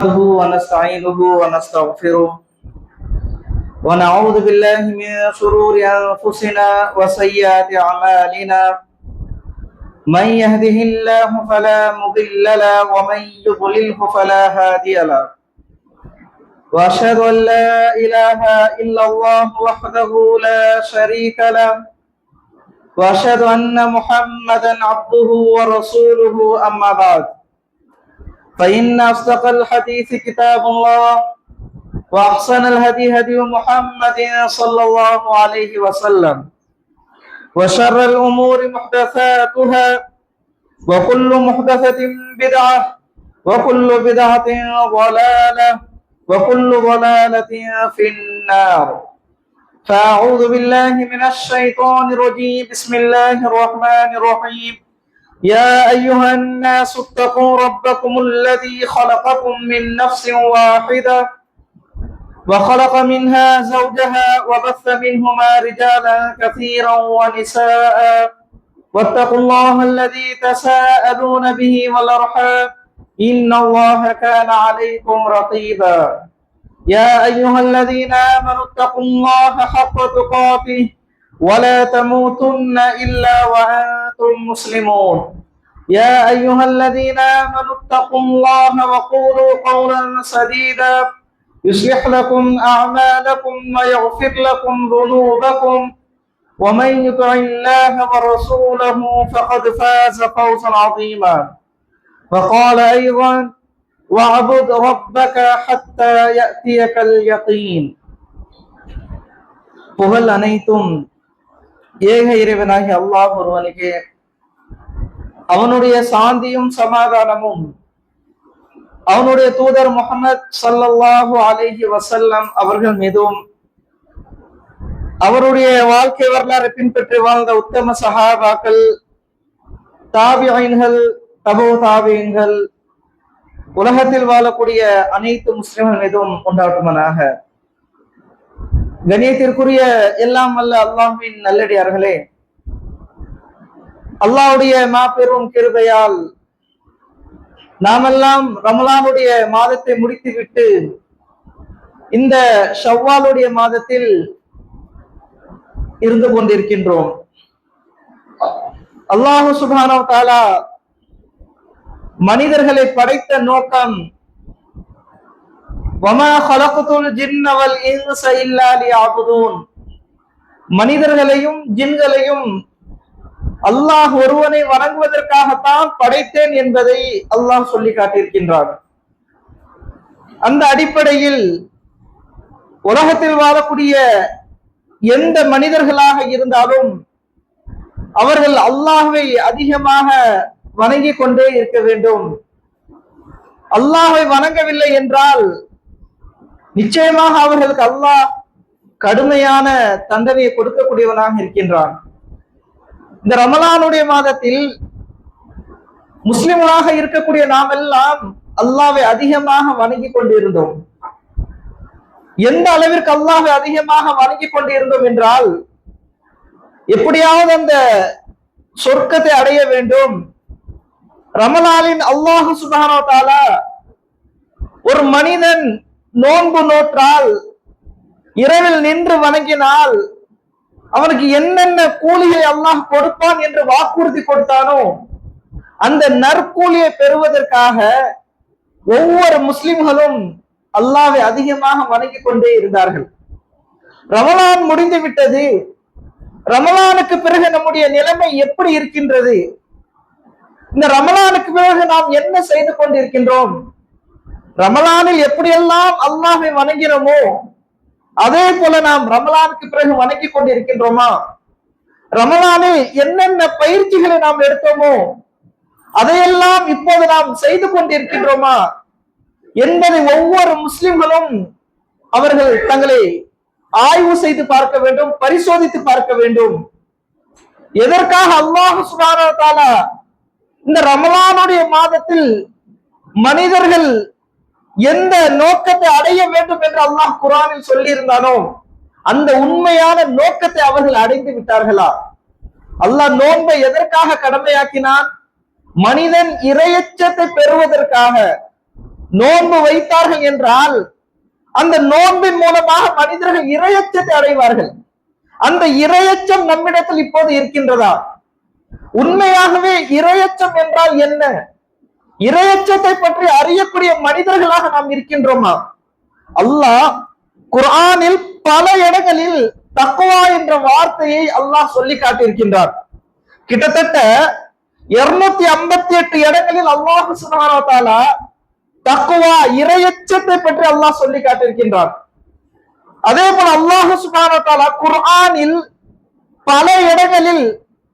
ونستعينه ونستغفره ونعوذ بالله من شرور أنفسنا وسيئات أعمالنا من يهده الله فلا مضل له ومن يضلله فلا هادي له وأشهد أن لا إله إلا الله وحده لا شريك له وأشهد أن محمدا عبده ورسوله أما بعد فإن أصدق الحديث كتاب الله وأحسن الهدي هدي محمد صلى الله عليه وسلم وشر الأمور محدثاتها وكل محدثة بدعة وكل بدعة ضلالة وكل ضلالة في النار فأعوذ بالله من الشيطان الرجيم بسم الله الرحمن الرحيم يا أيها الناس اتقوا ربكم الذي خلقكم من نفس واحدة وخلق منها زوجها وبث منهما رجالا كثيرا ونساء واتقوا الله الذي تساءلون به والأرحام إن الله كان عليكم رقيبا يا أيها الذين آمنوا اتقوا الله حق تقاته ولا تموتن إلا وأنتم مسلمون يا أيها الذين آمنوا اتقوا الله وقولوا قولا سديدا يصلح لكم أعمالكم ويغفر لكم ذنوبكم ومن يطع الله ورسوله فقد فاز فوزا عظيما وقال أيضا واعبد ربك حتى يأتيك اليقين புகழ் அனைத்தும் ஏக இறைவனாகிய அல்லாஹ் ஒருவனுக்கே அவனுடைய சாந்தியும் சமாதானமும் அவனுடைய தூதர் முஹம்மது ஸல்லல்லாஹு அலைஹி வஸல்லம் அவர்கள் மீதும் அவருடைய வாழ்க்கை வரலாறு பின்பற்றி வாழ்ந்த உத்தம சஹாபாக்கள் தாபிஈன்கள் தபூ தாபிஈன்கள் உலகத்தில் வாழக்கூடிய அனைத்து முஸ்லிம்கள் மீதும் உண்டாட்டுமனாக. கண்ணியத்திற்குரிய எல்லாம் வல்ல அல்லாஹ்வின் நல்லடியார்களே, அல்லாஹ்வுடைய மாபெரும் கிருபையால் நாமெல்லாம் ரமலானுடைய மாதத்தை முடித்துவிட்டு இந்த ஷவ்வாலுடைய மாதத்தில் இருந்து கொண்டிருக்கின்றோம். அல்லாஹ் சுப்ஹானஹு வ தஆலா மனிதர்களை படைத்த நோக்கம் வமா ஹலக்துல் ஜின்ன வல் இன்ஸ இல்லா லியஅபுதூன், மனிதர்களையும் ஜின்களையும் அல்லாஹ் ஒருவனை வணங்குவதற்காகத்தான் படைத்தேன் என்பதை அல்லாஹ் சொல்லி காட்டியிருக்கின்றார். அந்த அடிப்படையில் உலகத்தில் வாழக்கூடிய எந்த மனிதர்களாக இருந்தாலும் அவர்கள் அல்லாஹ்வை அதிகமாக வணங்கிக் கொண்டே இருக்க வேண்டும். அல்லாஹ்வை வணங்கவில்லை என்றால் நிச்சயமாக அவர்களுக்கு அல்லாஹ் கடுமையான தண்டனையை கொடுக்கக்கூடியவனாக இருக்கின்றான். இந்த ரமலானுடைய மாதத்தில் முஸ்லிம்களாக இருக்கக்கூடிய நாம் எல்லாம் அல்லாஹ்வை அதிகமாக வணங்கிக் கொண்டிருந்தோம். எந்த அளவிற்கு அல்லாஹ்வை அதிகமாக வணங்கிக் கொண்டிருந்தோம் என்றால், எப்படியாவது அந்த சொர்க்கத்தை அடைய வேண்டும். ரமலானின் அல்லாஹ் சுப்ஹானஹு வ தஆலா ஒரு மனிதன் நோன்பு நோற்றால், இரவில் நின்று வணங்கினால் அவனுக்கு என்னென்ன கூலியை அல்லாஹ் கொடுப்பான் என்று வாக்குறுதி கொடுத்தானோ அந்த நற்கூலியை பெறுவதற்காக ஒவ்வொரு முஸ்லிம்களும் அல்லாஹ்வை அதிகமாக வணங்கிக் கொண்டே இருந்தார்கள். ரமலான் முடிந்து விட்டது. ரமலானுக்கு பிறகு நம்முடைய நிலைமை எப்படி இருக்கின்றது? இந்த ரமலானுக்கு பிறகு நாம் என்ன செய்து கொண்டிருக்கின்றோம்? ரமலானில் எப்படியெல்லாம் அல்லாஹ்வை வணங்கினோமோ அதே போல நாம் ரமலானுக்கு பிறகு வணங்கிக் கொண்டிருக்கின்றோமா? ரமலானில் என்னென்ன பயிற்சிகளை நாம் எடுத்தோமோ அதையெல்லாம் இப்போது நாம் செய்து கொண்டிருக்கின்றோமா என்பதை ஒவ்வொரு முஸ்லிம்களும் அவர்கள் தங்களை ஆய்வு செய்து பார்க்க வேண்டும், பரிசோதித்து பார்க்க வேண்டும். எதற்காக அல்லாஹ் சுப்ஹானஹு வ தஆலா இந்த ரமலானுடைய மாதத்தில் மனிதர்கள் எந்த நோக்கத்தை அடைய வேண்டும் என்று அல்லாஹ் குர்ஆனில் சொல்லி இருந்தானோ அந்த உண்மையான நோக்கத்தை அவர்கள் அடைந்து விட்டார்களா? அல்லாஹ் நோன்பை எதற்காக கடமையாக்கினான்? மனிதன் இறையச்சத்தை பெறுவதற்காக, நோன்பு வைத்தார்கள் என்றால் அந்த நோன்பின் மூலமாக மனிதர்கள் இரையச்சத்தை அடைவார்கள். அந்த இரையச்சம் நம்மிடத்தில் இப்போது இருக்கின்றதா? உண்மையாகவே இரையச்சம் என்றால் என்ன? இரையச்சத்தை பற்றி அறியக்கூடிய மனிதர்களாக நாம் இருக்கின்றோமா? அல்லாஹ் குர்ஆனில் பல இடங்களில் தக்வா என்ற வார்த்தையை அல்லாஹ் சொல்லி காட்டியிருக்கின்றார். கிட்டத்தட்ட 258 இடங்களில் அல்லாஹ் சுப்ஹானஹு வ தஆலா தக்வா இரையச்சத்தை பற்றி அல்லாஹ் சொல்லி காட்டியிருக்கின்றார். அதே போல அல்லாஹ் சுப்ஹானஹு வ தஆலா குர்ஆனில் பல இடங்களில்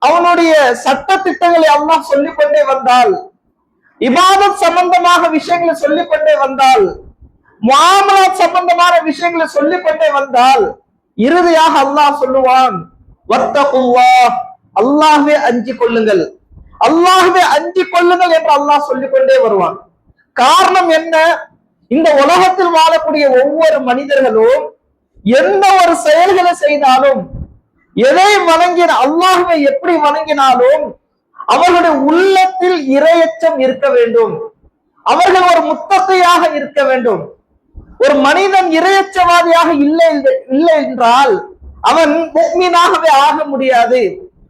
அவனுடைய சட்ட திட்டங்களை அல்லாஹ் சொல்லிக் கொண்டே வந்தால், இபாதத் சம்பந்தமாக விஷயங்களை சொல்லிக் கொண்டே வந்தால், முஆமலாத் சம்பந்தமான விஷயங்களை சொல்லிக் கொண்டே வந்தால், இறுதியாக அல்லாஹ் சொல்லுவான், வத்தகுல்லாஹ், அல்லாஹ்வே அஞ்சிக் கொள்ளுங்கள், அல்லாஹ்வே அஞ்சிக் கொள்ளுங்கள் என்று அல்லாஹ் சொல்லிக் கொண்டே வருவான். காரணம் என்ன? இந்த உலகத்தில் வாழக்கூடிய ஒவ்வொரு மனிதர்களும் எந்த ஒரு செயல்களை செய்தாலும், எதை வணங்கின அல்லாஹ்வை எப்படி வணங்கினாலும் அவர்களுடைய உள்ளத்தில் இரையச்சம் இருக்க வேண்டும். அவர்கள் ஒரு முத்தகையாக இருக்க வேண்டும். ஒரு மனிதன் இரையச்சவாதியாக இல்லை என்றால் அவன் முஃமினாகவே ஆக முடியாது.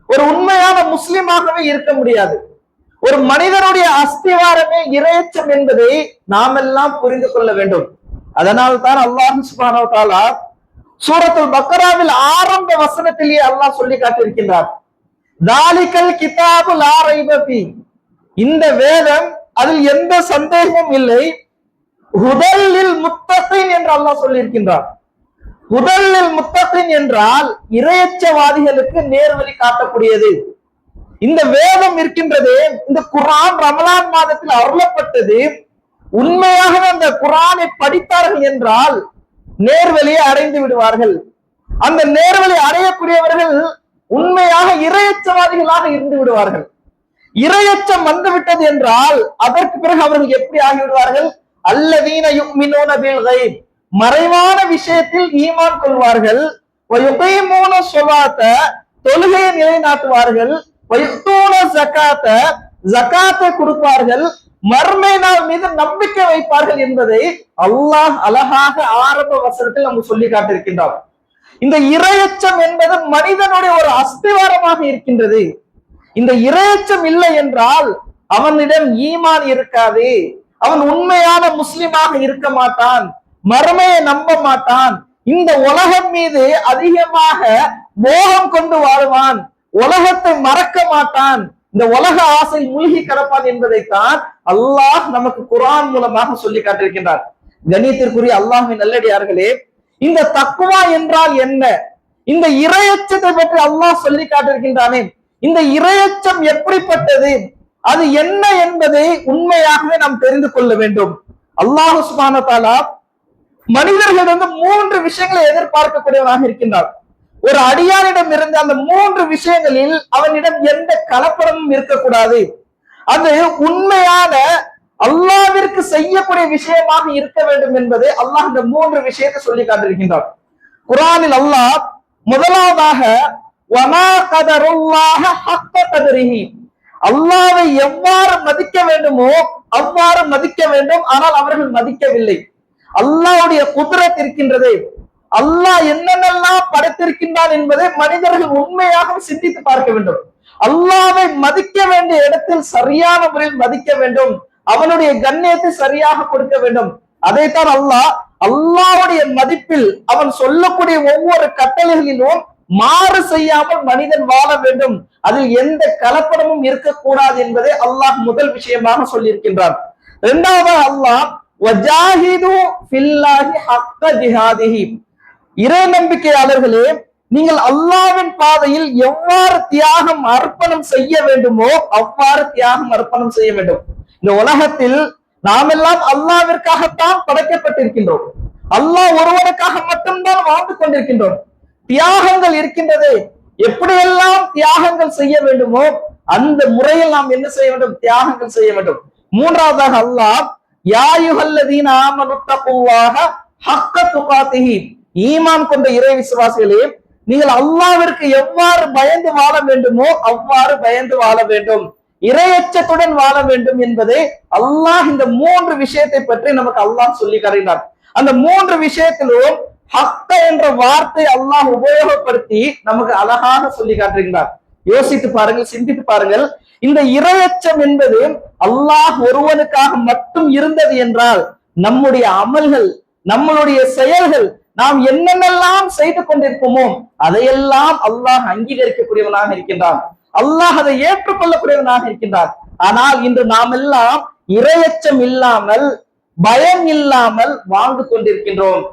ஒரு உண்மையான முஸ்லிமாகவே இருக்க முடியாது. ஒரு மனிதனுடைய அஸ்திவாரமே இரையச்சம் என்பதை நாம் எல்லாம் புரிந்து கொள்ள வேண்டும். அதனால் தான் அல்லாஹ் சுப்ஹானஹு வ தஆலா சூரத்துல் பக்கராவில் ஆரம்ப வசனத்திலேயே அல்லாஹ் சொல்லி காட்டியிருக்கின்றார், தாலிகல் கிதாபு லா ரைப ஃபீ, இந்த வேதம் அதில் எந்த சந்தேகமும் இல்லை, ஹுதல்லில் முத்தகீன் என்று அல்லாஹ் சொல்லி இருக்கின்றார். ஹுதல்லில் முத்தகீன் என்றால் இரையச்சவாதிகளுக்கு நேர்வழி காட்டக்கூடியது. இந்த வேதம் இருக்கின்றது, இந்த குர்ஆன் ரமலான் மாதத்தில் அருளப்பட்டது. உண்மையாகவே அந்த குர்ஆனை படித்தார்கள் என்றால் நேர்வழியை அடைந்து விடுவார்கள். அந்த நேர்வழி அடையக்கூடியவர்கள் உண்மையாக இரையச்சவாதிகளாக இருந்து விடுவார்கள். இரையச்சம் வந்துவிட்டது என்றால் அதற்கு பிறகு அவர்கள் எப்படி ஆகிவிடுவார்கள்? அல்லதீன யுமினூன பில் கைப், மறைவான விஷயத்தில் ஈமான் கொள்வார்கள். வயுகீமூன ஸலாத்த, தொழுகையை நிலைநாட்டுவார்கள். வயுத்தூன ஸகாத்த, ஸகாத்தை கொடுப்பார்கள். மர்மை நாள் மீது நம்பிக்கை வைப்பார்கள் என்பதை அல்லாஹ் அழகாக ஆரம்ப வசனத்தில் நம்ம சொல்லி காட்டியிருக்கின்றார். இந்த இரையச்சம் என்பது மனிதனுடைய ஒரு அஸ்திவாரமாக இருக்கின்றது. இந்த இரையச்சம் இல்லை என்றால் அவனிடம் ஈமான் இருக்காது. அவன் உண்மையான முஸ்லிமாக இருக்க மாட்டான், மர்மையை நம்ப மாட்டான், இந்த உலகம் மீது அதிகமாக மோகம் கொண்டு வாழ்வான், உலகத்தை மறக்க மாட்டான், இந்த உலக ஆசை மூழ்கி கிடப்பான் என்பதைத்தான் அல்லாஹ் நமக்கு குர்ஆன் மூலமாக சொல்லி காட்டியிருக்கின்றார். கண்ணியத்திற்குரிய அல்லாஹ்வின் நல்லடியார்களே, இந்த தக்வா என்றால் என்ன? இந்த இரையச்சத்தை பற்றி அல்லாஹ் சொல்லி காட்டியிருக்கின்றானே, இந்த இரையச்சம் எப்படிப்பட்டது, அது என்ன என்பதை உண்மையாகவே நாம் தெரிந்து கொள்ள வேண்டும். அல்லாஹ் சுப்ஹானஹு வ தஆலா மனிதர்களிடம் 3 விஷயங்களை எதிர்பார்க்கக்கூடியவனாக இருக்கின்றார். ஒரு அடியானிடம் இருந்து அந்த 3 விஷயங்களில் அவனிடம் எந்த கலப்படமும் இருக்கக்கூடாது. அது உண்மையான அல்லாஹ்விற்கு செய்யக்கூடிய விஷயமாக இருக்க வேண்டும் என்பதை அல்லாஹ் இந்த 3 விஷயத்தை சொல்லி காட்டியிருக்கின்றார். குர்ஆனில் அல்லாஹ் முதலாவதாக வமா கதருல்லாஹ ஹக்க கதரிஹி, அல்லாஹ்வை எவ்வாறு மதிக்க வேண்டுமோ அவ்வாறு மதிக்க வேண்டும், ஆனால் அவர்கள் மதிக்கவில்லை. அல்லாஹ்வுடைய குத்ரத் இருக்கின்றது, அல்லாஹ் என்னென்னலாம் படைத்திருக்கின்றான் என்பதை மனிதர்கள் உண்மையாக சிந்தித்து பார்க்க வேண்டும். அல்லாஹ்வை மதிக்க வேண்டிய இடத்தில் சரியான முறையில் மதிக்க வேண்டும், அவனுடைய கண்ணியத்தை சரியாக கொடுக்க வேண்டும். அதைத்தான் அல்லாஹ்வுடைய மதிப்பில் அவன் சொல்லக்கூடிய ஒவ்வொரு கட்டளைகளிலும் மாறு செய்யாமல் மனிதன் வாழ வேண்டும், அதில் எந்த கலப்படமும் இருக்கக்கூடாது என்பதை அல்லாஹ் முதல் விஷயமாக சொல்லியிருக்கின்றான். இரண்டாவது அல்லாஹ் வஜாஹிது ஃபில்லாஹி ஹக்க ஜிஹாதிஹி, இறை நம்பிக்கையாளர்களே நீங்கள் அல்லாஹ்வின் பாதையில் எவ்வாறு தியாகம் அர்ப்பணம் செய்ய வேண்டுமோ அவ்வாறு தியாகம் அர்ப்பணம் செய்ய வேண்டும். இந்த உலகத்தில் நாம் எல்லாம் அல்லாஹ்விற்காகத்தான் படைக்கப்பட்டிருக்கின்றோம். அல்லாஹ் ஒருவருக்காக மட்டும்தான் வாழ்ந்து கொண்டிருக்கின்றோம். தியாகங்கள் இருக்கின்றது, எப்படியெல்லாம் தியாகங்கள் செய்ய வேண்டுமோ அந்த முறையில் நாம் என்ன செய்ய வேண்டும்? தியாகங்கள் செய்ய வேண்டும். மூன்றாவதாக அல்லாஹ் யா அய்யுஹல்லதீன ஆமனு தக்குல்லாஹ ஹக்க துகாத்திஹி, ஈமான் கொண்ட இறை விசுவாசிகளே நீங்கள் அல்லாஹ்விற்கு எவ்வாறு பயந்து வாழ வேண்டுமோ அவ்வாறு பயந்து வாழ வேண்டும். இரையச்சத்துடன் வாழ வேண்டும் என்பதை அல்லாஹ் இந்த 3 விஷயத்தை பற்றி நமக்கு அல்லாஹ் சொல்லி தருகிறார். அந்த 3 விஷயத்திலும் ஹக்க என்ற வார்த்தை அல்லாஹ் உபயோகப்படுத்தி நமக்கு அழகாக சொல்லி காட்டுகின்றார். யோசித்து பாருங்கள், சிந்தித்து பாருங்கள். இந்த இரையச்சம் என்பது அல்லாஹ் ஒருவனுக்காக மட்டும் இருந்தது என்றால் நம்முடைய அமல்கள், நம்மளுடைய செயல்கள், நாம் என்னென்னலாம் செய்து கொண்டிருப்போமோ அதையெல்லாம் அல்லாஹ் அங்கீகரிக்கக்கூடியவனாக இருக்கின்றான். அல்லாஹ் அதை ஏற்றுக்கொள்ளக்கூடியவனாக இருக்கின்றார். ஆனால் இன்று நாம் எல்லாம் இரையச்சம் இல்லாமல், பயம் இல்லாமல் வாழ்ந்து கொண்டிருக்கின்றோம்.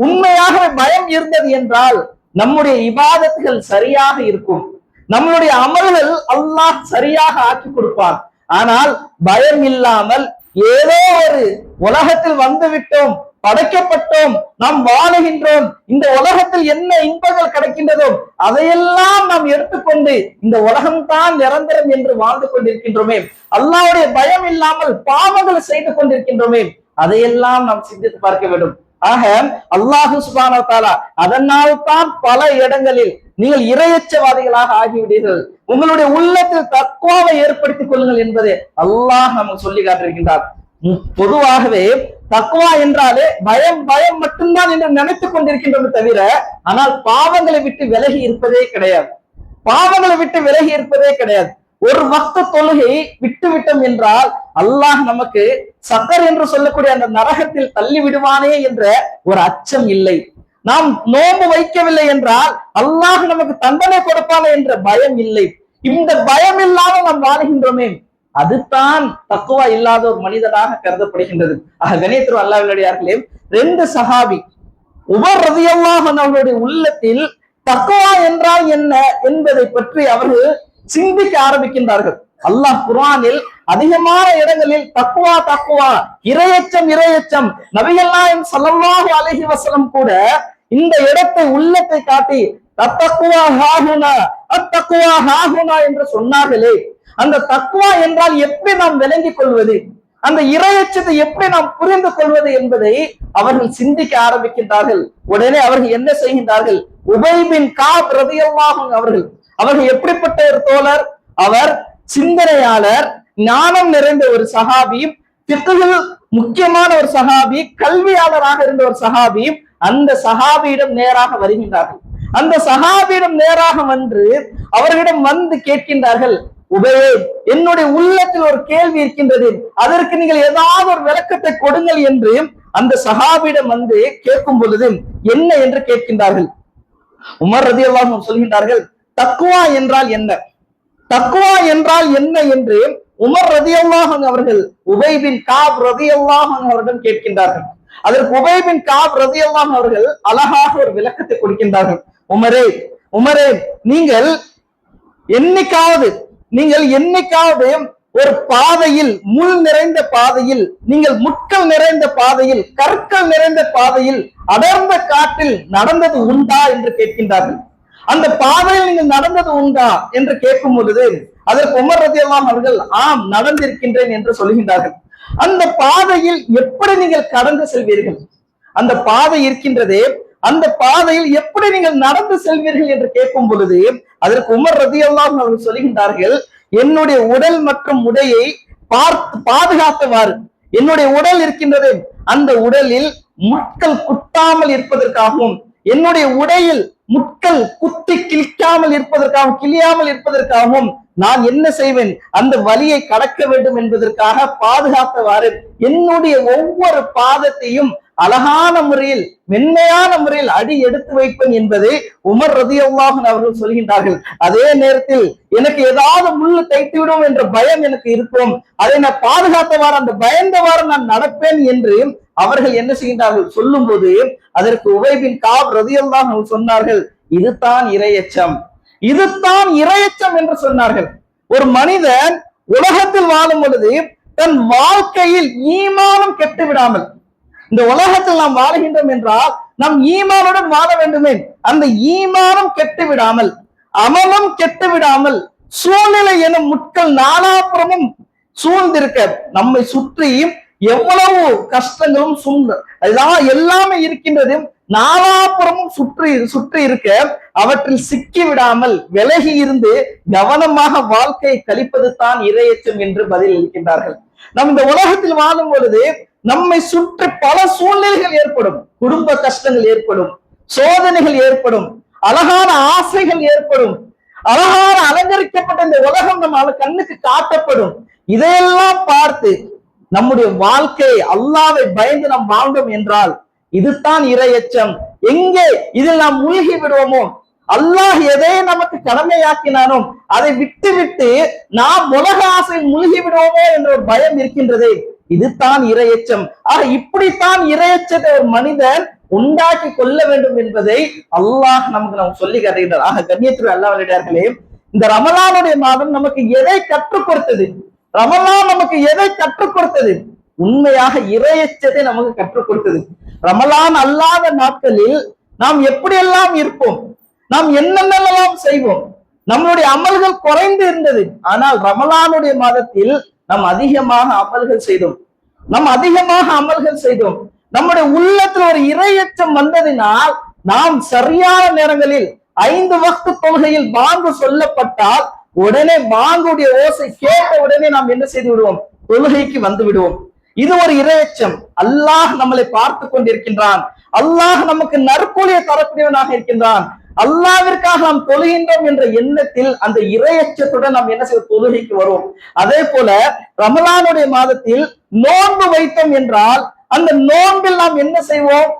உண்மையாக பயம் இருந்தது என்றால் நம்முடைய இபாதத்துகள் சரியாக இருக்கும், நம்மளுடைய அமல்கள் அல்லாஹ் சரியாக ஆக்கி கொடுப்பான். ஆனால் பயம் இல்லாமல் ஏதோ ஒரு உலகத்தில் வந்துவிட்டோம், படைக்கப்பட்டோம், நாம் வாழுகின்றோம், இந்த உலகத்தில் என்ன இன்பங்கள் கிடைக்கின்றதோ அதையெல்லாம் நாம் எடுத்துக்கொண்டு இந்த உலகம்தான் நிரந்தரம் என்று வாழ்ந்து கொண்டிருக்கின்றோமே, அல்லாஹ்வுடைய பயம் இல்லாமல் பாவங்களை செய்து கொண்டிருக்கின்றோமே, அதையெல்லாம் நாம் சிந்தித்து பார்க்க வேண்டும். ஆக அல்லாஹு சுப்ஹானஹு வ தஆலா அதனால் தான் பல இடங்களில் நீங்கள் இரையச்சவாதிகளாக ஆகிவிட்டீர்கள், உங்களுடைய உள்ளத்தில் தக்வாவை ஏற்படுத்திக் கொள்ளுங்கள் என்பதை அல்லாஹ் நமக்கு சொல்லி காட்டிருக்கின்றார். பொதுவாகவே தக்வா என்றாலே பயம் பயம் மட்டும்தான் என்று நினைத்துக் கொண்டிருக்கின்றோமே தவிர, ஆனால் பாவங்களை விட்டு விலகி இருப்பதே கிடையாது. பாவங்களை விட்டு விலகி இருப்பதே கிடையாது. ஒரு வக்த தொழுகை விட்டுவிட்டோம் என்றால் அல்லாஹ் நமக்கு சக்கர் என்று சொல்லக்கூடிய அந்த நரகத்தில் தள்ளி விடுவானே என்ற ஒரு அச்சம் இல்லை. நாம் நோன்பு வைக்கவில்லை என்றால் அல்லாஹ் நமக்கு தண்டனை கொடுப்பானே என்ற பயம் இல்லை. இந்த பயம் இல்லாமல் நாம் வாழுகின்றோமே, அதுதான் தக்குவா இல்லாத ஒரு மனிதனாக கருதப்படுகின்றது. கணியத்திற்கு அல்லாஹ்வினுடையார்களே, 2 சஹாபி உமர் ரலியல்லாஹு அன்ஹு அவர்களுடைய உள்ளத்தில் தக்குவா என்றால் என்ன என்பதை பற்றி அவர்கள் சிந்திக்க ஆரம்பிக்கின்றார்கள். அல்லாஹ் குர்ஆனில் அதிகமான இடங்களில் தக்வா தக்வா, இரையச்சம் இரையச்சம், நபிகள் நாயகம் ஸல்லல்லாஹு அலைஹி வஸல்லம் கூட இந்த இடத்தை உள்ளத்தை காட்டி தக்வா ஹாஹுனா அத்தக்வா ஹாஹுனா என்று சொன்னார்களே, அந்த தக்வா என்றால் எப்படி நாம் விளங்கிக் கொள்வது, அந்த இரையச்சத்தை எப்படி நாம் புரிந்து கொள்வது என்பதை அவர்கள் சிந்திக்க ஆரம்பிக்கின்றார்கள். உடனே அவர்கள் என்ன செய்கின்றார்கள்? உபய் பின் கஅப் ரலியல்லாஹு அன்ஹு அவர்கள் எப்படிப்பட்ட ஒரு தோழர்? அவர் சிந்தனையாளர், ஞானம் நிறைந்த ஒரு சஹாபி, ஃபிக்ஹில் முக்கியமான ஒரு சஹாபி, கல்வியாளராக இருந்த ஒரு சஹாபி. அந்த சஹாபியிடம் நேராக வருகின்றார்கள். அந்த சஹாபியிடம் நேராக வந்து அவர்களிடம் வந்து கேட்கின்றார்கள், உபயே, என்னுடைய உள்ளத்தில் ஒரு கேள்வி இருக்கின்றது, அதற்கு நீங்கள் ஏதாவது ஒரு விளக்கத்தை கொடுங்கள் என்று அந்த சஹாபியிடம் வந்து கேட்கும் பொழுது என்ன என்று கேட்கின்றார்கள். உமர் ரலியல்லாஹு அன்ஹு சொல்கின்றார்கள், தக்வா என்றால் என்ன, தக்வா என்றால் என்ன என்று உமர் ரலியல்லாஹு அன்ஹு அவர்கள் உபய் பின் கஅப் ரலியல்லாஹு அன்ஹு அவரிடம் கேட்கின்றார்கள். அதற்கு உபய் பின் கஅப் ரலியல்லாஹு அன்ஹு அவர்கள் அழகாக ஒரு விளக்கத்தை கொடுக்கின்றார்கள். உமரே, உமரே, நீங்கள் என்னைக்காவது ஒரு பாதையில், முள் நிறைந்த பாதையில், நீங்கள் முட்கள் நிறைந்த பாதையில், கற்கள் நிறைந்த பாதையில், அடர்ந்த காட்டில் நடந்தது உண்டா என்று கேட்கின்றார்கள். அந்த பாதையில் நீங்கள் நடந்தது உண்டா என்று கேட்கும் பொழுது அதற்கு உமர் ரலியல்லாஹு அவர்கள் ஆம், நடந்திருக்கின்றேன் என்று சொல்கின்றார்கள். அந்த பாதையில் எப்படி நீங்கள் கடந்து செல்வீர்கள்? அந்த பாதை இருக்கின்றதே, அந்த பாதையில் எப்படி நீங்கள் நடந்து செல்வீர்கள் என்று கேட்கும் பொழுது அதற்கு உமர் ரலியல்லாஹு அவர்கள் சொல்கின்றார்கள், என்னுடைய உடல் மற்றும் உடையை பாதுகாத்தவாறு, என்னுடைய உடல் இருக்கின்றது, அந்த உடலில் முட்கள் குத்தாமல் இருப்பதற்காகவும், என்னுடைய உடையில் முட்கள் குத்தி கிழியாமல் இருப்பதற்காகவும் நான் என்ன செய்வேன், அந்த வழியை கடக்க வேண்டும் என்பதற்காக பாதுகாத்தவாறு என்னுடைய ஒவ்வொரு பாதத்தையும் அழகான முறையில், மென்மையான முறையில் அடி எடுத்து வைப்பேன் என்பதை உமர் ரலியல்லாஹு அன்ஹு அவர்கள் சொல்கின்றார்கள். அதே நேரத்தில் எனக்கு ஏதாவது முள்ளு தைத்துவிடும் என்ற பயம் எனக்கு இருக்கும், அதை நான் பாதுகாத்தவாறு, அந்த பயந்தவாறு நான் நடப்பேன் என்று அவர்கள் என்ன செய்கின்றார்கள் சொல்லும் போது அதற்கு உபய் பின் கஅப் ரலியல்லாஹு அன்ஹு சொன்னார்கள், இதுதான் இரையச்சம், இதுதான் இரையச்சம் என்று சொன்னார்கள். ஒரு மனிதன் உலகத்தில் வாழும் பொழுது தன் வாழ்க்கையில் ஈமானம் கெட்டு விடாமல், இந்த உலகத்தில் நாம் வாழுகின்றோம் என்றால் நாம் ஈமானுடன் வாழ வேண்டுமே, அந்த ஈமானம் கெட்டு விடாமல், அமலும் கெட்டு விடாமல், சூழ்நிலை எனும் முட்கள் நாலாபுறமும் சூழ்ந்திருக்க, நம்மை சுற்றி எவ்வளவு கஷ்டங்களும் எல்லாமே இருக்கின்றது, நாலாபுறமும் சுற்றி இருக்க அவற்றில் சிக்கி விடாமல் விலகி இருந்து கவனமாக வாழ்க்கையை கழிப்பது தான் இரையச்சம் என்று பதில் அளிக்கின்றார்கள். நம் இந்த உலகத்தில் வாழும் பொழுது நம்மை சுற்றி பல சூழ்நிலைகள் ஏற்படும், குடும்ப கஷ்டங்கள் ஏற்படும், சோதனைகள் ஏற்படும், அழகான ஆசைகள் ஏற்படும், அழகான அலங்கரிக்கப்பட்ட இந்த உலகம் நம்ம கண்ணுக்கு காட்டப்படும். இதையெல்லாம் பார்த்து நம்முடைய வாழ்க்கையை அல்லாஹ்வை பயந்து நாம் வாழ்ந்தோம் என்றால் இதுதான் இரையச்சம். எங்கே இதில் நாம் மூழ்கி விடுவோமோ, அல்லாஹ் எதை நமக்கு கடமையாக்கினானோ அதை விட்டு நாம் உலக ஆசையில் மூழ்கி விடுவோமோ என்ற ஒரு பயம் இருக்கின்றதே, இதுதான் இரையச்சம். ஆக இப்படித்தான் இரையச்சத்தை ஒரு மனிதன் உண்டாக்கி கொள்ள வேண்டும் என்பதை அல்லாஹ் நமக்கு சொல்லி காட்டுகின்றார். ஆக கண்ணியத்துடைய அல்லாஹ்விடையார்களே, இந்த ரமலானுடைய மாதம் நமக்கு எதை கற்றுக் கொடுத்தது? ரமலான் நமக்கு எதை கற்றுக் கொடுத்தது? உண்மையாக இரையச்சத்தை நமக்கு கற்றுக் கொடுத்தது. ரமலான் அல்லாத நாட்களில் நாம் எப்படியெல்லாம் இருப்போம், நாம் என்னென்னலாம் செய்வோம், நம்மளுடைய அமல்கள் குறைந்து இருந்தது. ஆனால் ரமலானுடைய மாதத்தில் நாம் அதிகமாக அமல்கள் செய்தோம், நம்முடைய உள்ளத்தில் ஒரு இரையச்சம் வந்ததினால் நாம் சரியான நேரங்களில் 5 வக்து தொழுகையில் பாங்கு சொல்லப்பட்டால் உடனே பாங்குடைய ஓசை கேட்ட உடனே நாம் என்ன செய்து விடுவோம்? தொழுகைக்கு வந்து விடுவோம். இது ஒரு இரையச்சம். அல்லாஹ் நம்மளை பார்த்து கொண்டிருக்கின்றான், அல்லாஹ் நமக்கு நற்கூலியை தரக்கூடியவனாக இருக்கின்றான், அல்லாவிற்காக நாம் தொழுகின்றோம் என்ற எண்ணத்தில் அந்த இரையச்சத்துடன் நாம் என்ன செய்வோம்? தொழுகைக்கு வருவோம். அதே போல ரமலானுடைய மாதத்தில் நோன்பு வைத்தோம் என்றால் அந்த நோன்பில் நாம் என்ன செய்வோம்?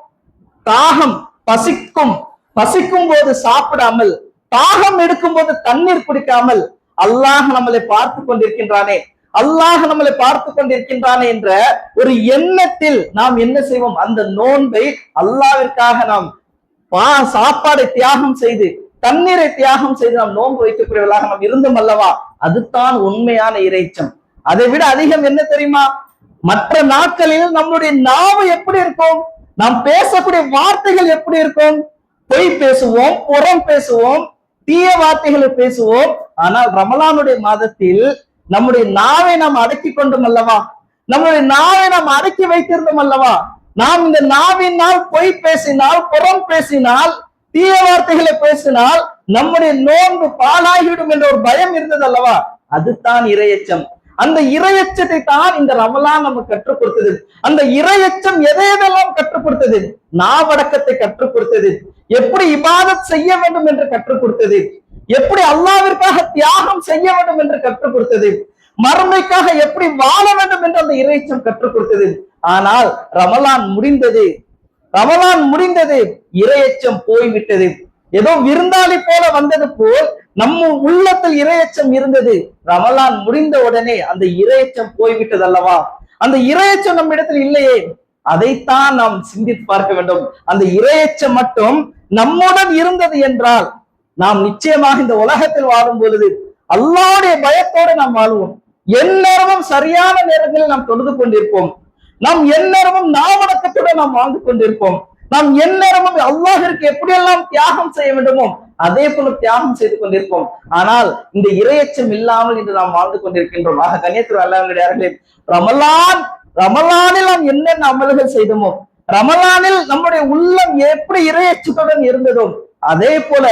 தாகம் பசிக்கும் போது சாப்பிடாமல், தாகம் எடுக்கும் போது தண்ணீர் குடிக்காமல் அல்லாஹ் நம்மளை பார்த்து கொண்டிருக்கின்றானே, என்ற ஒரு எண்ணத்தில் நாம் என்ன செய்வோம்? அந்த நோன்பை அல்லாவிற்காக நாம் சாப்பாடை தியாகம் செய்து, தண்ணீரை தியாகம் செய்து நாம் நோன்பு வைக்கக்கூடியவர்களாக நாம் இருந்தோம் அல்லவா? அதுதான் உண்மையான இரைச்சம். அதை விட அதிகம் என்ன தெரியுமா? மற்ற நாட்களில் நம்முடைய நாவு எப்படி இருக்கும், நாம் பேசக்கூடிய வார்த்தைகள் எப்படி இருக்கும்? பொய் பேசுவோம், புறம் பேசுவோம், தீய வார்த்தைகளை பேசுவோம். ஆனால் ரமலானுடைய மாதத்தில் நம்முடைய நாவை நாம் அடக்கி கொண்டோம் அல்லவா? நம்முடைய நாவை நாம் அடக்கி வைத்திருந்தோம் அல்லவா? நாம் இந்த நாவினால் பொய் பேசினால், புறம் பேசினால், தீய வார்த்தைகளை பேசினால் நம்முடைய நோன்பு பாழாகிவிடும் என்ற ஒரு பயம் இருந்தது அல்லவா? அதுதான் இரையச்சம். அந்த இரையச்சத்தை தான் இந்த ரமலான் நமக்கு கற்றுக் கொடுத்தது. அந்த இரையச்சம் எதையெல்லாம் கற்றுக் கொடுத்தது? நாவடக்கத்தை கற்றுக் கொடுத்தது, எப்படி இபாதத் செய்ய வேண்டும் என்று கற்றுக் கொடுத்தது, எப்படி அல்லாவிற்காக தியாகம் செய்ய வேண்டும் என்று கற்றுக் கொடுத்தது, மறுமைக்காக எப்படி வாழ வேண்டும் என்று அந்த இரையச்சம் கற்றுக் கொடுத்தது. ஆனால் ரமலான் முடிந்தது, இரையச்சம் போய்விட்டது. ஏதோ விருந்தாளி போல வந்தது போல் நம்ம உள்ளத்தில் இரையச்சம் இருந்தது. ரமலான் முடிந்த உடனே அந்த இரையச்சம் போய்விட்டது அல்லவா? அந்த இரையச்சம் நம்ம இடத்தில் இல்லையே. அதைத்தான் நாம் சிந்தித்து பார்க்க வேண்டும். அந்த இரையச்சம் மட்டும் நம்முடன் இருந்தது என்றால் நாம் நிச்சயமாக இந்த உலகத்தில் வாழும் பொழுது அல்லாஹ்வுடைய பயத்தோடு நாம் வாழ்வோம். எந்நேரமும் சரியான நேரங்களில் நாம் தொழுது கொண்டிருப்போம். நாம் எந்நேரமும் நாவடக்கத்துடன் நாம் வாழ்ந்து கொண்டிருப்போம். நாம் எந்நேரமும் அல்லாஹிற்கு எப்படியெல்லாம் தியாகம் செய்ய வேண்டுமோ அதே போல தியாகம் செய்து கொண்டிருப்போம். ஆனால் இந்த இரையச்சம் இல்லாமல் இன்று நாம் வாழ்ந்து கொண்டிருக்கின்றோம். ஆக கண்ணியத்துடைய அல்லாஹ்விடையார்களே, ரமலானில் நாம் என்னென்ன அமல்கள் செய்தோமோ, ரமலானில் நம்முடைய உள்ளம் எப்படி இரையச்சத்துடன் இருந்ததோ அதே போல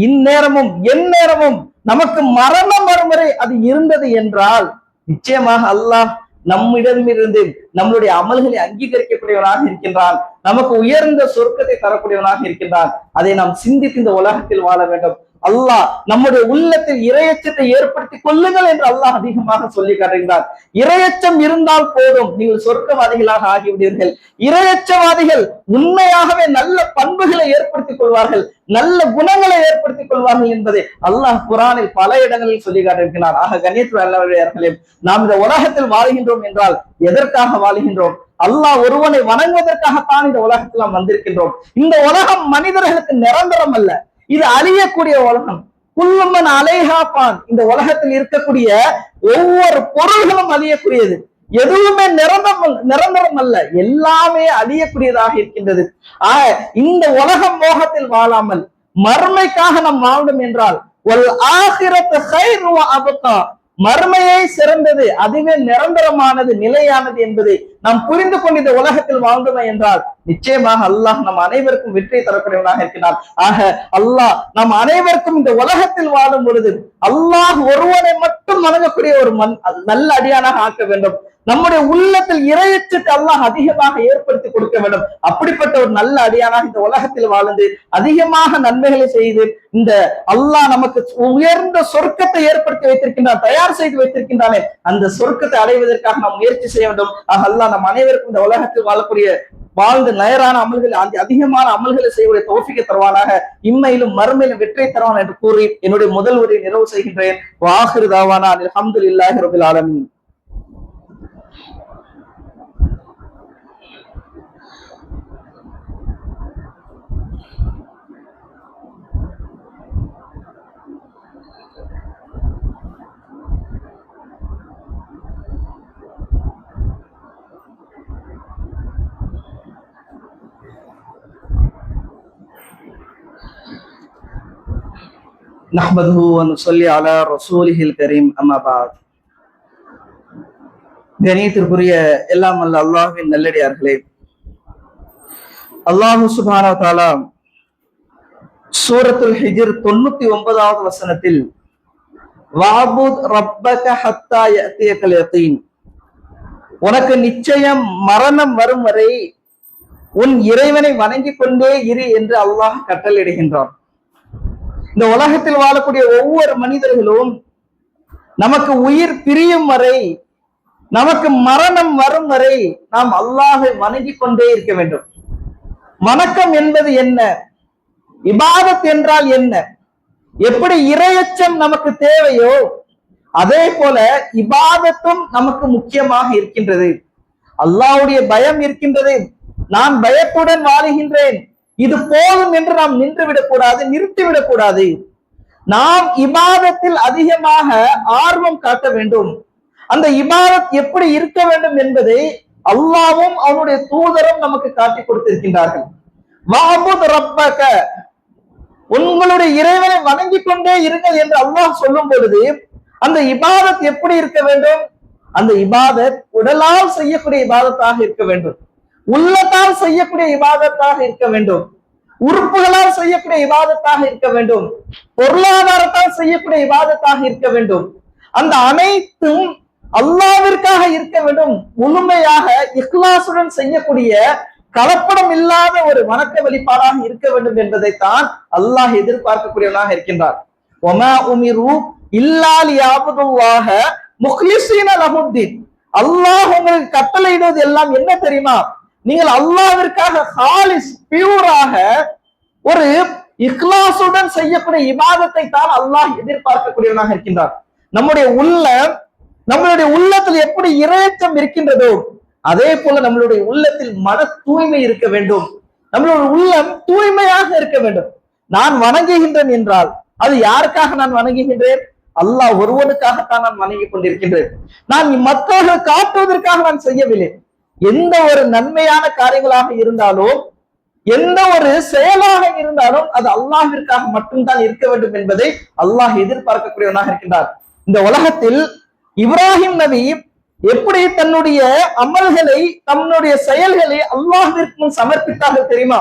இந்நேரமும் எந்நேரமும் நமக்கு மரணம் வரும் வரை அது இருந்தது என்றால் நிச்சயமாக அல்லாஹ் நம்மிடமிருந்து நம்மளுடைய அமல்களை அங்கீகரிக்கக்கூடியவனாக இருக்கின்றான், நமக்கு உயர்ந்த சொர்க்கத்தை தரக்கூடியவனாக இருக்கின்றான். அதை நாம் சிந்தித்து இந்த உலகத்தில் வாழ வேண்டும். அல்லாஹ் நம்முடைய உள்ளத்தில் இரையச்சத்தை ஏற்படுத்தி கொள்ளுங்கள் என்று அல்லாஹ் அதிகமாக சொல்லி காட்டுகின்றார். இரையச்சம் இருந்தால் போதும், நீங்கள் சொர்க்கவாதிகளாக ஆகிவிடுவீர்கள். இரையச்சவாதிகள் உண்மையாகவே நல்ல பண்புகளை ஏற்படுத்திக் கொள்வார்கள், நல்ல குணங்களை ஏற்படுத்திக் கொள்வார்கள் என்பதை அல்லாஹ் குர்ஆனில் பல இடங்களில் சொல்லி காட்டியிருக்கிறார். ஆக கண்ணியத்துடைய அல்லாஹ்விடையார்களே, நாம் இந்த உலகத்தில் வாழ்கின்றோம் என்றால் எதற்காக வாழ்கின்றோம்? அல்லாஹ் ஒருவனை வணங்குவதற்காகத்தான் இந்த உலகத்தில் நாம் வந்திருக்கின்றோம். இந்த உலகம் மனிதர்களுக்கு நிரந்தரம் அல்ல, இது அழியக்கூடிய உலகம். குல்லுமன் அலைஹாபான், இந்த உலகத்தில் இருக்கக்கூடிய ஒவ்வொரு பொருள்களும் அழியக்கூடியது, எதுவுமே நிரந்தரம் அல்ல, எல்லாமே அழியக்கூடியதாக இருக்கின்றது. இந்த உலக மோகத்தில் வாழாமல் மறுமைக்காக நாம் வாழ்ந்தோம் என்றால் மறுமையை சிறந்தது, அதுவே நிரந்தரமானது, நிலையானது என்பதை நாம் புரிந்து கொண்டு இந்த உலகத்தில் வாழ்ந்தோம் என்றால் நிச்சயமாக அல்லாஹ் நம் அனைவருக்கும் வெற்றியை தரக்கூடியவனாக இருக்கிறார். ஆக அல்லாஹ் நம் அனைவருக்கும் இந்த உலகத்தில் வாழும் பொழுது அல்லாஹ் ஒருவனை மட்டும் வணங்கக்கூடிய ஒரு நல்ல அடியானாக ஆக்க வேண்டும். நம்முடைய உள்ளத்தில் இறையச்சத்தை அல்லாஹ் அதிகமாக ஏற்படுத்தி கொடுக்க வேண்டும். அப்படிப்பட்ட ஒரு நல்ல அடியானாக இந்த உலகத்தில் வாழ்ந்து அதிகமாக நன்மைகளை செய்து இந்த அல்லாஹ் நமக்கு உயர்ந்த சொர்க்கத்தை ஏற்படுத்தி வைத்திருக்கின்றான், தயார் செய்து வைத்திருக்கின்றானே அந்த சொர்க்கத்தை அடைவதற்காக நாம் முயற்சி செய்ய வேண்டும். அல்லாஹ் நம் அனைவருக்கும் இந்த உலகத்தில் வாழ்ந்து நேரான அமல்கள் அதிகமான அமல்களை செய்வதை தௌஃபீக் தருவானாக, இம்மையிலும் மறுமையிலும் வெற்றி தருவான் என்று கூறி என்னுடைய முதல் உரையை நிறைவு செய்கின்றேன். வாஹிரு தாவானா அல்ஹம்துலில்லாஹி ரப்பில் ஆலமீன். நஹ்மதுஹு வ நுஸல்லி அலா ரசூலிஹில் கரீம். அம்மா பஅத். கணியத்திற்குரிய எல்லாம் அல்ல அல்லாஹ்வின் நல்லடியார்களே, அல்லாஹ் சுப்ஹானஹு வ தஆலா சூரத்துல் ஹிஜ்ர் 99வது வசனத்தில் வஅபுத் ரப்பக ஹத்தா யஅதியகல் யகீன், உனக்கு நிச்சயம் மரணம் வரும் வரை உன் இறைவனை வணங்கிக் கொண்டே இரு என்று அல்லாஹ் கட்டளையிடுகின்றான். இந்த உலகத்தில் வாழக்கூடிய ஒவ்வொரு மனிதர்களும் நமக்கு உயிர் பிரியும் வரை, நமக்கு மரணம் வரும் வரை நாம் அல்லாஹை வணங்கிக் கொண்டே இருக்க வேண்டும். வணக்கம் என்பது என்ன? இபாதத் என்றால் என்ன? எப்படி இறையச்சம் நமக்கு தேவையோ அதே போல இபாதத்தும் நமக்கு முக்கியமாக இருக்கின்றது. அல்லாஹ்வுடைய பயம் இருக்கின்றது. நான் பயத்துடன் வாழுகின்றேன், இது போதும் என்று நாம் நின்றுவிடக் கூடாது, நிறுத்திவிடக் கூடாது. நாம் இபாதத்தில் அதிகமாக ஆர்வம் காட்ட வேண்டும். அந்த இபாதத் எப்படி இருக்க வேண்டும் என்பதை அல்லாஹ்வும் அவனுடைய தூதரும் நமக்கு காட்டி கொடுத்திருக்கின்றார்கள். வஅபுத் ரப்பக, உங்களுடைய இறைவனை வணங்கிக் கொண்டே இருங்கள் என்று அல்லாஹ் சொல்லும் பொழுது அந்த இபாதத் எப்படி இருக்க வேண்டும்? அந்த இபாதத் உடலால் செய்யக்கூடிய இபாதத்தாக இருக்க வேண்டும், உள்ளத்தால் செய்யக்கூடிய இபாதத்தாக இருக்க வேண்டும், உறுப்புகளால் செய்யக்கூடிய இபாதத்தாக இருக்க வேண்டும், பொருளாதாரத்தால் செய்யக்கூடிய இபாதத்தாக இருக்க வேண்டும். அந்த அனைத்தும் அல்லாஹ்விற்காக இருக்க வேண்டும். முழுமையாக இக்லாசுடன் செய்யக்கூடிய கலப்படம் இல்லாத ஒரு வணக்க வழிபாடாக இருக்க வேண்டும் என்பதைத்தான் அல்லாஹ் எதிர்பார்க்கக்கூடியவனாக இருக்கின்றார். வமா உமிரு இல்லா லியஅபுதுல்லாஹ முக்லிஸீன லஹுத்தீன். அல்லாஹ் உங்களுக்கு கட்டளையிடுவது எல்லாம் என்ன தெரியுமா? நீங்கள் அல்லாஹ்விற்காக ஹாலிஸ் பியூராக ஒரு இக்லாசுடன் செய்யக்கூடிய இபாதத்தை தான் அல்லாஹ் எதிர்பார்க்கக்கூடியவனாக இருக்கின்றார். நம்முடைய உள்ளத்தில் எப்படி இறையச்சம் இருக்கின்றதோ அதே போல நம்மளுடைய உள்ளத்தில் மன தூய்மை இருக்க வேண்டும். நம்மளுடைய உள்ளம் தூய்மையாக இருக்க வேண்டும். நான் வணங்குகின்றேன் என்றால் அது யாருக்காக நான் வணங்குகின்றேன்? அல்லாஹ் ஒருவனுக்காகத்தான் நான் வணங்கிக் கொண்டிருக்கின்றேன். நான் மற்றவர்கள் காட்டுவதற்காக நான் செய்யவில்லை. எந்த ஒரு நன்மையான காரியங்களாக இருந்தாலும், எந்த ஒரு செயலாக இருந்தாலும் அது அல்லாஹ்விற்காக மட்டும்தான் இருக்க வேண்டும் என்பதை அல்லாஹ் எதிர்பார்க்கக்கூடியவனாக இருக்கின்றார். இந்த உலகத்தில் இப்ராஹிம் நபி எப்படி தன்னுடைய அமல்களை, தன்னுடைய செயல்களை அல்லாஹ்விற்கு முன் சமர்ப்பித்தார்கள் தெரியுமா?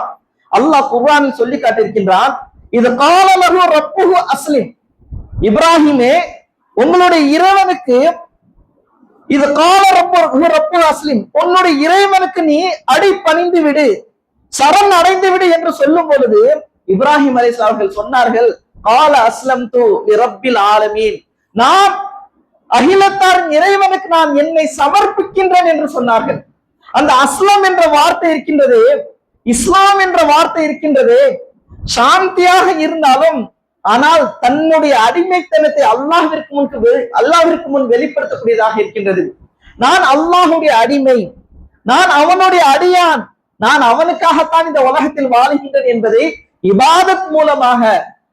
அல்லாஹ் குர்ஆனில் சொல்லி காட்டியிருக்கின்றான், இது கால லஹு ரப்புஹு அஸ்லிம். இப்ராஹிமே, உங்களுடைய இறைவனுக்கு, இது கால ரப்புஹு அஸ்லிம், உன்னுடைய இறைவனுக்கு நீ அடி பணிந்து விடு, சரண் அடைந்து விடு என்று சொல்லும் பொழுது இப்ராஹிம் அலைஹிஸ்ஸலாம் அவர்கள் சொன்னார்கள், கால அஸ்லம்து லிரப்பில் ஆலமீன், நான் அகிலத்தாரின் இறைவனுக்கு நான் என்னை சமர்ப்பிக்கின்றேன் என்று சொன்னார்கள். அந்த அஸ்லம் என்ற வார்த்தை இருக்கின்றது, இஸ்லாம் என்ற வார்த்தை இருக்கின்றது, சாந்தியாக இருந்தாலும் ஆனால் தன்னுடைய அடிமைத்தனத்தை அல்லாஹ்விற்கு முன் வெளிப்படுத்தக்கூடியதாக இருக்கின்றது. நான் அல்லாஹுடைய அடிமை, நான் அவனுடைய அடியான், நான் அவனுக்காகத்தான் இந்த உலகத்தில் வாழுகின்றேன் என்பதை இபாதத் மூலமாக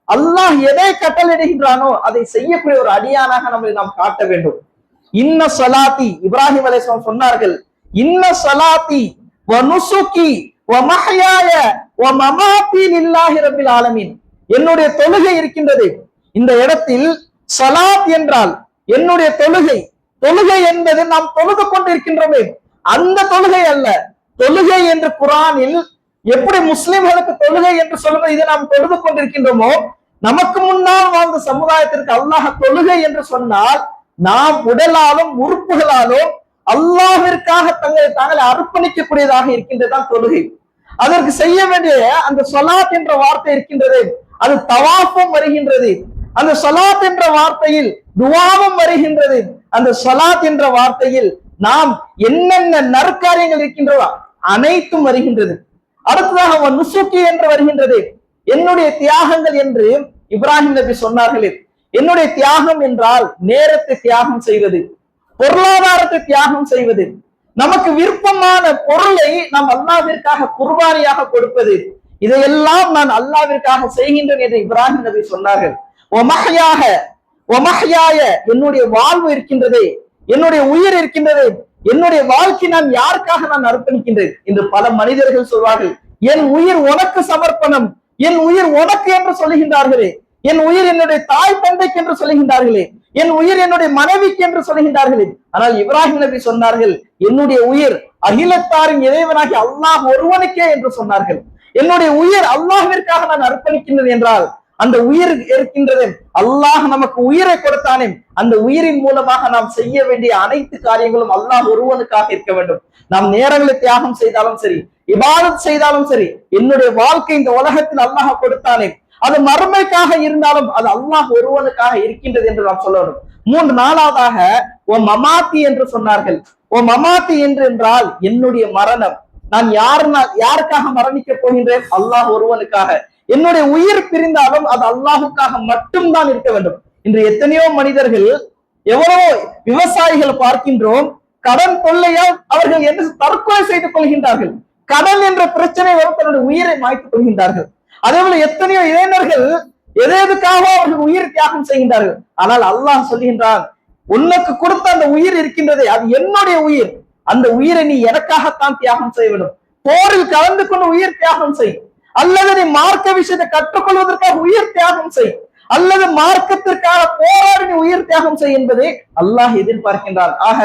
அல்லாஹ் எதை கட்டளையிடுகின்றானோ அதை செய்யக்கூடிய ஒரு அடியானாக நம்மை நாம் காட்ட வேண்டும். இன்ன ஸலாத்தி, இப்ராஹிம் அலைஹிஸ்ஸலாம் சொன்னார்கள், இன்ன ஸலாத்தி வ நுசுகி வ மஹ்யாய வ மமாத்தி லில்லாஹி ரப்பில் ஆலமீன். என்னுடைய தொழுகை இருக்கின்றது. இந்த இடத்தில் ஸலாத் என்றால் என்னுடைய தொழுகை. தொழுகை என்பது நாம் தொழுது கொண்டிருக்கின்றோமே, அந்த தொழுகை அல்ல. தொழுகை என்று குர்ஆனில் எப்படி முஸ்லிம்களுக்கு தொழுகை என்று சொல்லுவது இதை நாம் தொழுது கொண்டிருக்கின்றோமோ, நமக்கு முன்னால் வாழ்ந்த சமுதாயத்திற்கு அல்லாஹ் தொழுகை என்று சொன்னால் நாம் உடலாலும் உறுப்புகளாலும் அல்லாஹ்விற்காக தாங்களை அர்ப்பணிக்கக்கூடியதாக இருக்கின்றதுதான் தொழுகை. அதற்கு செய்ய வேண்டிய அந்த ஸலாத் என்ற வார்த்தை இருக்கின்றது, அது தவாஃபும் வருகின்றது. அந்த ஸலாத் என்ற வார்த்தையில் துஆவும் வருகின்றது. அந்த ஸலாத் என்ற வார்த்தையில் நாம் என்னென்ன நற்காரியங்கள் இருக்கின்றதோ அனைத்தும் வருகின்றது. அடுத்ததாக நுசுக்கி என்று வருகின்றது, என்னுடைய தியாகங்கள் என்று இப்ராஹிம் நபி சொன்னார்களே. என்னுடைய தியாகம் என்றால் நேரத்தை தியாகம் செய்வது, பொருளாதாரத்தை தியாகம் செய்வது, நமக்கு விருப்பமான பொருளை நாம் அல்லாஹ்விற்காக குர்பானியாக கொடுப்பது, இதையெல்லாம் நான் அல்லாஹ்விற்காக செய்கின்றேன் என்று இப்ராஹிம் நபி சொன்னார்கள். ஒமஹ்யாய என்னுடைய வாழ்வு இருக்கின்றதே, என்னுடைய உயிர் இருக்கின்றதே, என்னுடைய வாழ்க்கை நான் யாருக்காக நான் அர்ப்பணிக்கின்றேன் என்று பல மனிதர்கள் சொல்வார்கள். என் உயிர் உனக்கு சமர்ப்பணம், என் உயிர் உனக்கு என்று சொல்லுகின்றார்களே, என் உயிர் என்னுடைய தாய் தந்தைக்கு என்று சொல்லுகின்றார்களே, என் உயிர் என்னுடைய மனைவிக்கு என்று சொல்லுகின்றார்களே. ஆனால் இப்ராஹிம் நபி சொன்னார்கள், என்னுடைய உயிர் அகிலத்தாரின் இறைவனாகி அல்லாஹ் ஒருவனுக்கே என்று சொன்னார்கள். என்னுடைய உயிர் அல்லாஹ்விற்காக நான் அர்ப்பணிக்கின்றேன் என்றால் அந்த உயிர் இருக்கின்றது, அல்லாஹ் நமக்கு உயிரை கொடுத்தானே, அந்த உயிரின் மூலமாக நாம் செய்ய வேண்டிய அனைத்து காரியங்களும் அல்லாஹ் ஒருவனுக்காக இருக்க வேண்டும். நாம் நேரங்களை தியாகம் செய்தாலும் சரி, இபாதத் செய்தாலும் சரி, என்னுடைய வாழ்க்கை இந்த உலகத்தில் அல்லாஹ் கொடுத்தானே, அது மறுமைக்காக இருந்தாலும் அது அல்லாஹ் ஒருவனுக்காக இருக்கின்றது என்று நாம் சொல்லணும். நாலாவதாக ஓ மமாத்தி என்று சொன்னார்கள். ஓ மமாத்தி என்று என்றால் என்னுடைய மரணம், நான் யாருக்காக மரணிக்க போகின்றேன்? அல்லாஹ் ஒருவனுக்காக. என்னுடைய உயிர் பிரிந்தாலும் அது அல்லாஹுக்காக மட்டும்தான் இருக்க வேண்டும். இன்று எத்தனையோ மனிதர்கள், எவ்வளவோ விவசாயிகள் பார்க்கின்றோம், கடன் தொல்லையால் அவர்கள் என்ன தற்கொலை செய்து கொள்கின்றார்கள். கடன் என்ற பிரச்சனை வரும் தன்னுடைய உயிரை மாய்த்துக் கொள்கின்றார்கள். அதே போல எத்தனையோ இளைஞர்கள் எதற்காக அவர்கள் உயிர் தியாகம் செய்கின்றார்கள். ஆனால் அல்லாஹ் சொல்கின்றான், உனக்கு கொடுத்த அந்த உயிர் இருக்கின்றதே அது என்னுடைய உயிர், அந்த உயிரை நீ எனக்காகத்தான் தியாகம் செய்ய வேண்டும். போரில் கலந்து கொண்டு உயிர் தியாகம் செய், அல்லது நீ மார்க்க விஷயத்தை கற்றுக்கொள்வதற்காக உயிர் தியாகம் செய், அல்லது மார்க்கத்திற்காக போராடி நீ உயிர் தியாகம் செய் என்பதை அல்லாஹ் எதிர்பார்க்கின்றான். ஆக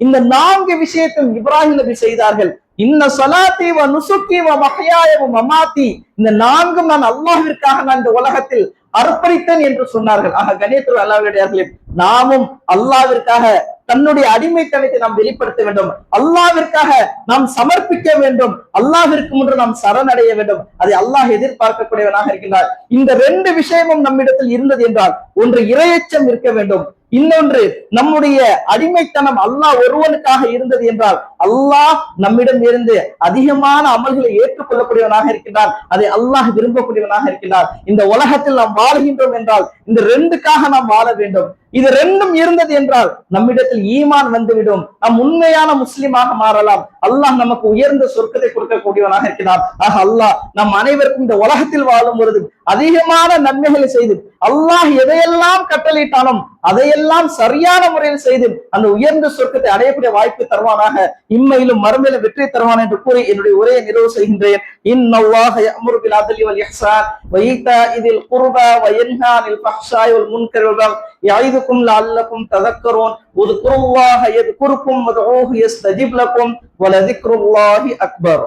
இந்த 4 விஷயத்தையும் இப்ராஹிம் நபி செய்தார்கள். இன்ன ஸலாத்தி வ நுசுக்கி வ மஹ்யாய வ மமாத்தி, இந்த 4ம் நான் அல்லாஹ்விற்காக நான் இந்த உலகத்தில் அர்ப்பணித்தேன் என்று சொன்னார்கள். ஆக கண்ணியத்துள்ள அல்லாஹ்வுடையார்களே, நாமும் அல்லாஹ்விற்காக தன்னுடைய அடிமைத்தனத்தை நாம் வெளிப்படுத்த வேண்டும், அல்லாஹ்விற்காக நாம் சமர்ப்பிக்க வேண்டும், அல்லாஹ்விற்கு முன்று நாம் சரணடைய வேண்டும். அதை அல்லாஹ் எதிர்பார்க்கக்கூடியவனாக இருக்கின்றார். இந்த 2 விஷயமும் நம்மிடத்தில் இருந்தது என்றால், ஒன்று இறையச்சம் இருக்க வேண்டும், இன்னொன்று நம்முடைய அடிமைத்தனம் அல்லாஹ் ஒருவனுக்காக இருந்தது என்றால் அல்லாஹ் நம்மிடம் இருந்து அதிகமான அமல்களை ஏற்றுக்கொள்ளக்கூடியவனாக இருக்கின்றான், அதை அல்லாஹ் விரும்பக்கூடியவனாக இருக்கின்றார். இந்த உலகத்தில் நாம் வாழ்கின்றோம் என்றால் இந்த 2க்காக நாம் வாழ வேண்டும். இது 2ம் இருந்தது என்றால் நம்மிடத்தில் ஈமான் வந்துவிடும், நாம் உண்மையான முஸ்லிமாக மாறலாம், அல்லாஹ் நமக்கு உயர்ந்த சொர்க்கத்தை கொடுக்கக்கூடியவனாக இருக்கிறார். ஆக அல்லாஹ் நம் அனைவருக்கும் இந்த உலகத்தில் வாழும் பொழுது அதிகமான நன்மைகளை செய்து அல்லாஹ் எதையெல்லாம் கட்டளையிட்டாலும் அதையெல்லாம் சரியான முறையில் செய்து அந்த உயர்ந்த சொர்க்கத்தை அடையக்கூடிய வாய்ப்பு தருவானாக, இம்மையிலும் மறுமையிலும் வெற்றி தருவான் என்று கூறி என்னுடைய உரையை நிறைவு செய்கின்றேன். இன்னல்லாஹ யஅமுரு பில் அத்லி வல் இஹ்சான் வ ஈதாஇல் குர்பா வ யன்ஹா அனில் ஃபஹ்ஷாஇ வல் முன்கரி வல் பகய் யஇதுக்கும் லஅல்லக்கும் ததக்கரூன் உذ்குருல்லாஹ யذ்குருக்கும் வதுஊஹு யஸ்தஜிப் லக்கும் வ லذிக்ருல்லாஹி அக்பர்.